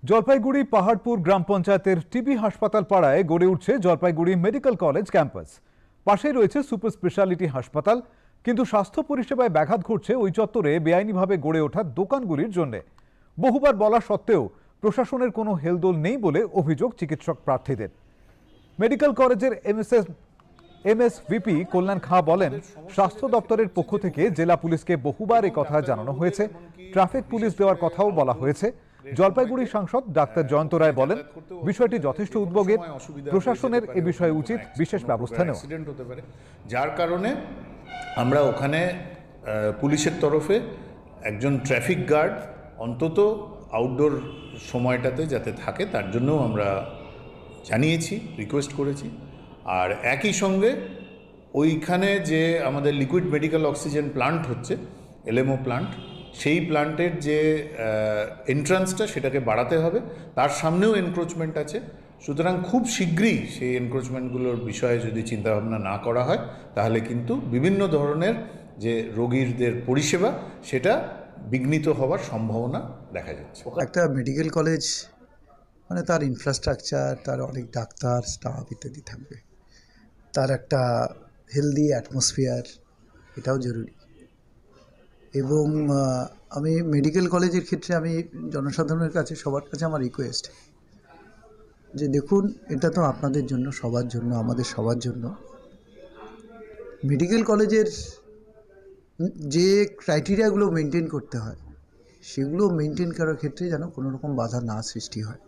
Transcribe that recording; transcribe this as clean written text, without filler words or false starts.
জলপাইগুড়ি পাহাড়পুর গ্রাম পঞ্চায়েতের টিবি হাসপাতাল পাড়ায় গড়ে উঠছে জলপাইগুড়ি মেডিকেল কলেজ ক্যাম্পাস। পাশেই রয়েছে সুপার স্পেশালিটি হাসপাতাল, কিন্তু স্বাস্থ্য পরিষেবায় ব্যাঘাত ঘটছে ওই চত্বরে বেআইনিভাবে গড়ে ওঠা দোকানগুলির জন্য। বহুবার বলা সত্ত্বেও প্রশাসনের কোনো হেলদোল নেই বলে অভিযোগ চিকিৎসক প্রার্থীদের। মেডিকেল কলেজের এমএসভিপি কল্যাণ খাঁ বলেন, স্বাস্থ্য দপ্তরের পক্ষ থেকে জেলা পুলিশকে বহুবার এ কথা জানানো হয়েছে, ট্রাফিক পুলিশ দেওয়ার কথাও বলা হয়েছে। জলপাইগুড়ি সাংসদ ডাক্তার জয়ন্ত রায় বলেন, বিষয়টি যথেষ্ট উদ্বেগের, প্রশাসনের এ বিষয়ে উচিত বিশেষ ব্যবস্থা নেওয়া। যার কারণে আমরা ওখানে পুলিশের তরফে একজন ট্রাফিক গার্ড অন্তত আউটডোর সময়টাতে যাতে থাকে তার জন্যও আমরা জানিয়েছি, রিকোয়েস্ট করেছি। আর একই সঙ্গে ওইখানে যে আমাদের লিকুইড মেডিকেল অক্সিজেন প্লান্ট হচ্ছে, এলএমও প্লান্ট, সেই প্লান্টের যে এন্ট্রান্সটা সেটাকে বাড়াতে হবে, তার সামনেও এনক্রোচমেন্ট আছে। সুতরাং খুব শীঘ্রই সেই এনক্রোচমেন্টগুলোর বিষয়ে যদি চিন্তাভাবনা না করা হয় তাহলে কিন্তু বিভিন্ন ধরনের যে রোগীদের পরিষেবা সেটা বিঘ্নিত হওয়ার সম্ভাবনা দেখা যাচ্ছে। একটা মেডিকেল কলেজ মানে তার ইনফ্রাস্ট্রাকচার, তার অনেক ডাক্তার, স্টাফ ইত্যাদি থাকবে, তার একটা হেলদি অ্যাটমসফিয়ার, এটাও জরুরি। এবং আমি মেডিকেল কলেজের ক্ষেত্রে আমি জনসাধারণের কাছে, সবার কাছে আমার রিকোয়েস্ট যে দেখুন, এটা তো আপনাদের জন্য, সবার জন্য, আমাদের সবার জন্য। মেডিকেল কলেজের যে ক্রাইটেরিয়াগুলো মেনটেন করতে হয় সেগুলো মেনটেন করার ক্ষেত্রে যেন কোনো রকম বাধা না সৃষ্টি হয়।